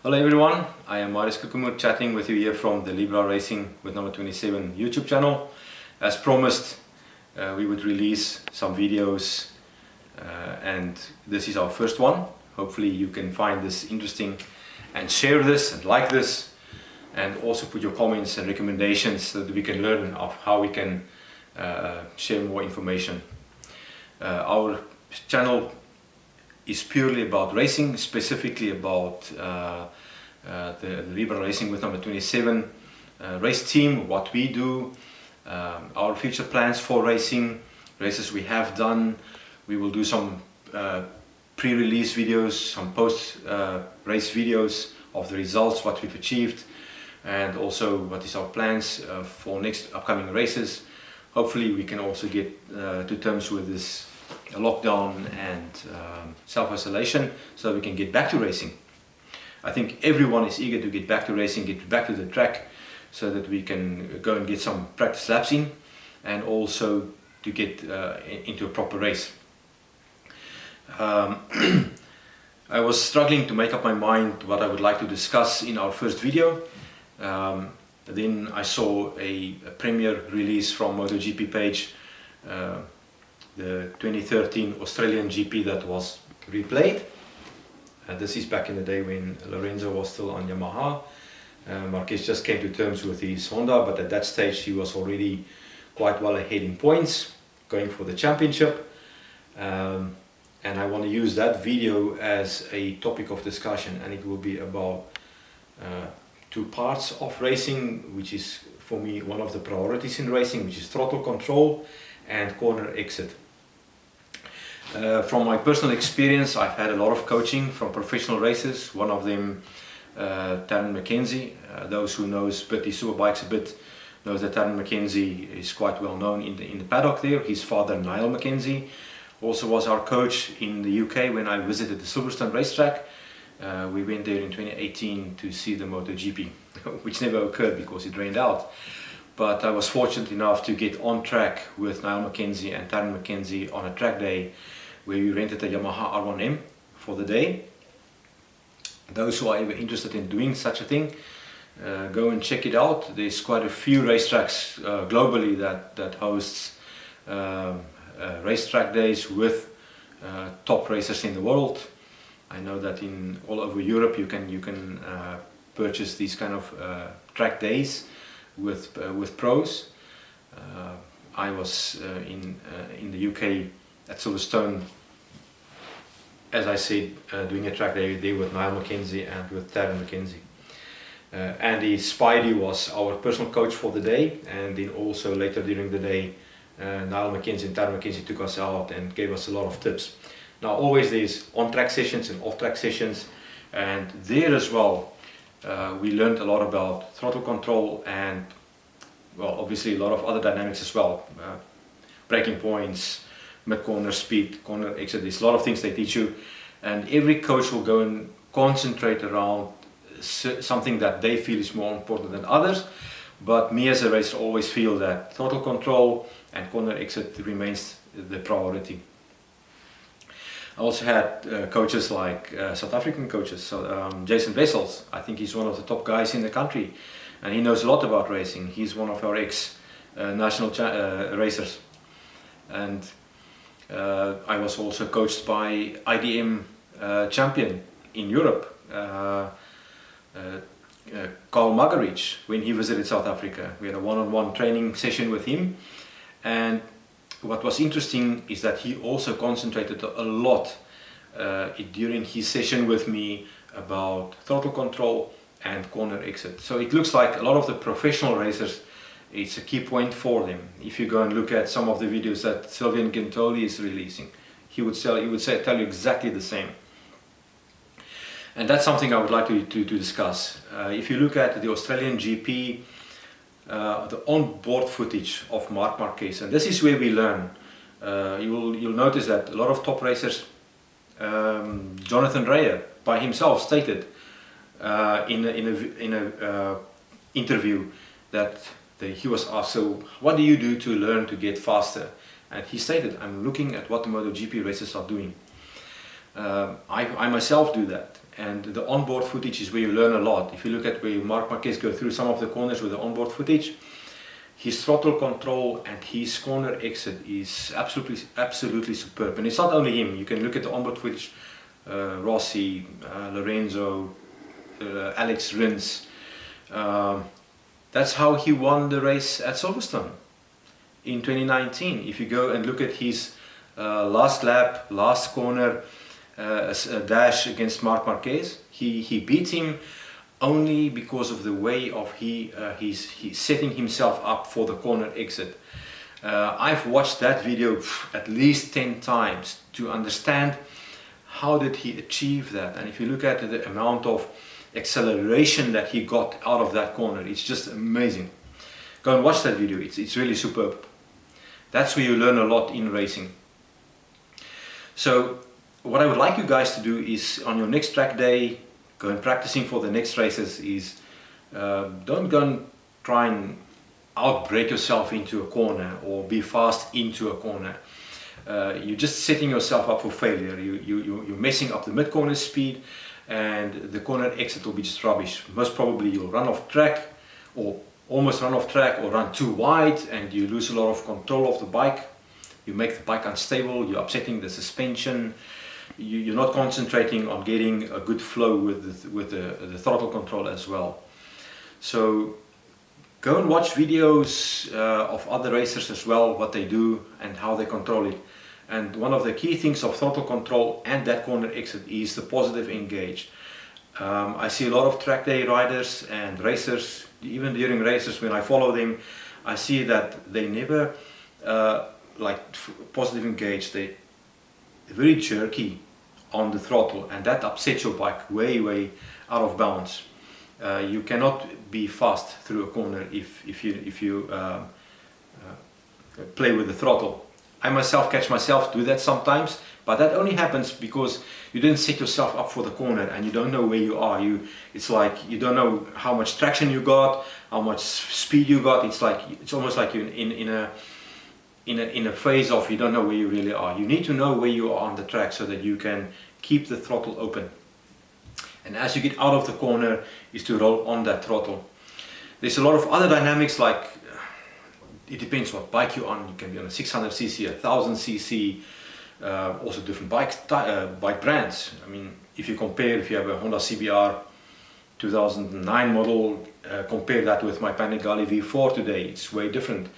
Hello everyone, I am Marius Kukumur chatting with you here from the Libra Racing with number 27 YouTube channel. As promised, we would release some videos and this is our first one. Hopefully you can find this interesting and share this and like this, and also put your comments and recommendations so that we can learn of how we can share more information. Our channel is purely about racing, specifically about the Libra Racing with number 27 race team, what we do, our future plans for racing, races we have done. We will do some pre-release videos, some post-race videos of the results, what we've achieved, and also what is our plans for next upcoming races. Hopefully we can also get to terms with this lockdown and self-isolation so we can get back to racing. I think everyone is eager to get back to racing, get back to the track so that we can go and get some practice laps in and also to get into a proper race. I was struggling to make up my mind what I would like to discuss in our first video. Then I saw a premiere release from MotoGP page, the 2013 Australian GP that was replayed. This is back in the day when Lorenzo was still on Yamaha. Marquez just came to terms with his Honda, but at that stage he was already quite well ahead in points, going for the championship. And I want to use that video as a topic of discussion, and it will be about two parts of racing, which is for me one of the priorities in racing, which is throttle control and corner exit. From my personal experience, I've had a lot of coaching from professional racers, one of them Taryn McKenzie. Those who knows British Superbikes a bit knows that Taryn McKenzie is quite well known in the paddock there. His father, Niall McKenzie, also was our coach in the UK when I visited the Silverstone racetrack. We went there in 2018 to see the MotoGP, which never occurred because it rained out. But I was fortunate enough to get on track with Niall McKenzie and Taryn McKenzie on a track day where we rented a Yamaha R1M for the day. Those who are ever interested in doing such a thing, go and check it out. There's quite a few racetracks globally that hosts racetrack days with top racers in the world. I know that in all over Europe you can purchase these kind of track days with pros. I was in the UK at Silverstone, as I said, doing a track day there with Niall McKenzie and with Taryn McKenzie. Andy Spidey was our personal coach for the day, and then also later during the day Niall McKenzie and Taryn McKenzie took us out and gave us a lot of tips. Now always there's on-track sessions and off-track sessions, and there as well we learned a lot about throttle control and, well, obviously a lot of other dynamics as well. Braking points, mid-corner speed, corner exit, there's a lot of things they teach you, and every coach will go and concentrate around something that they feel is more important than others. But me as a racer always feel that throttle control and corner exit remains the priority. I also had coaches like South African coaches, so Jason Wessels. I think he's one of the top guys in the country and he knows a lot about racing. He's one of our ex-national racers. And I was also coached by IDM champion in Europe, Carl Magarich, when he visited South Africa. We had a one-on-one training session with him, and what was interesting is that he also concentrated a lot during his session with me about throttle control and corner exit. So it looks like a lot of the professional racers, it's a key point for them. If you go and look at some of the videos that Sylvain Gintoli is releasing, he would tell you exactly the same. And that's something I would like to discuss. If you look at the Australian GP, the on-board footage of Marc Marquez, and this is where we learn. You'll notice that a lot of top racers, Jonathan Dreyer by himself stated in a interview that he was asked, so what do you do to learn to get faster? And he stated, I'm looking at what the MotoGP racers are doing. I myself do that, and the onboard footage is where you learn a lot. If you look at where Marc Marquez go through some of the corners with the onboard footage, his throttle control and his corner exit is absolutely superb. And it's not only him. You can look at the onboard footage, Rossi, Lorenzo, Alex Rins. That's how he won the race at Silverstone in 2019. If you go and look at his last lap, last corner dash against Marc Marquez, he beat him only because of the way of he's setting himself up for the corner exit. I've watched that video at least 10 times to understand how did he achieve that. And if you look at the amount of acceleration that he got out of that corner, it's just amazing. Go and watch that video, it's really superb. That's where you learn a lot in racing. So what I would like you guys to do is, on your next track day, go and practicing for the next races, is don't go and try and outbrake yourself into a corner or be fast into a corner. You're just setting yourself up for failure. You're messing up the mid-corner speed, and the corner exit will be just rubbish. Most probably you'll run off track, or almost run off track, or run too wide, and you lose a lot of control of the bike. You make the bike unstable, you're upsetting the suspension. You're not concentrating on getting a good flow with the throttle control as well. So go and watch videos of other racers as well, what they do and how they control it. And one of the key things of throttle control and that corner exit is the positive engage. I see a lot of track day riders and racers, even during races when I follow them, I see that they never like positive engage. They're very jerky on the throttle, and that upsets your bike way out of bounds. You cannot be fast through a corner if you play with the throttle. I myself catch myself do that sometimes, but that only happens because you didn't set yourself up for the corner and you don't know where you are. It's like you don't know how much traction you got, how much speed you got. It's almost like you're in a phase of you don't know where you really are. You need to know where you are on the track so that you can keep the throttle open. And as you get out of the corner is to roll on that throttle. There's a lot of other dynamics, like it depends what bike you're on. You can be on a 600cc, 1000cc, also different bike brands. I mean, if you have a Honda CBR 2009 model, compare that with my Panigale V4 today, it's way different.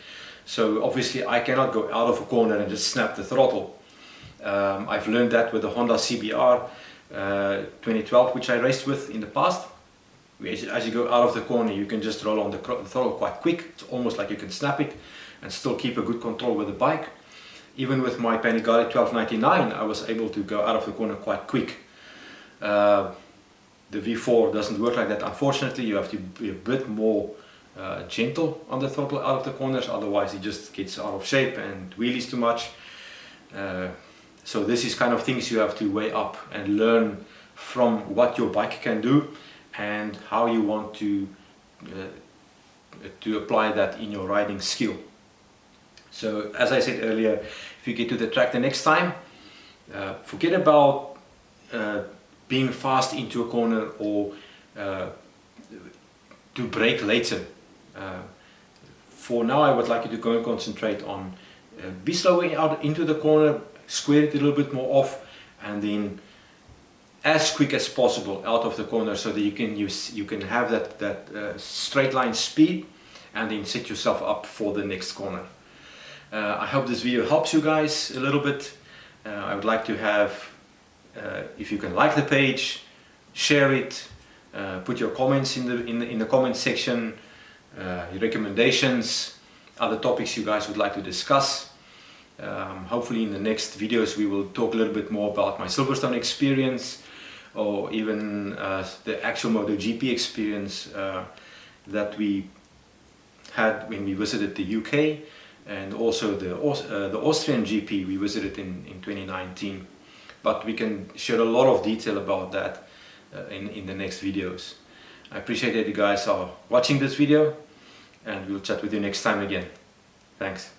So obviously I cannot go out of a corner and just snap the throttle. I've learned that with the Honda CBR 2012, which I raced with in the past. As you go out of the corner, you can just roll on the throttle quite quick. It's almost like you can snap it and still keep a good control with the bike. Even with my Panigale 1299, I was able to go out of the corner quite quick. The V4 doesn't work like that, unfortunately. You have to be a bit more gentle on the throttle out of the corners, otherwise it just gets out of shape and wheelies too much. So this is kind of things you have to weigh up and learn from what your bike can do and how you want to apply that in your riding skill. So as I said earlier, if you get to the track the next time, forget about being fast into a corner or to brake later. For now, I would like you to go and concentrate on be slow out into the corner, square it a little bit more off, and then as quick as possible out of the corner so that you can have that straight line speed and then set yourself up for the next corner. I hope this video helps you guys a little bit. I would like to have, if you can like the page, share it, put your comments in the comment section, your recommendations, other topics you guys would like to discuss. Hopefully in the next videos we will talk a little bit more about my Silverstone experience, or even the actual MotoGP experience that we had when we visited the UK, and also the Austrian GP we visited in 2019. But we can share a lot of detail about that in the next videos. I appreciate that you guys are watching this video, and we'll chat with you next time again. Thanks.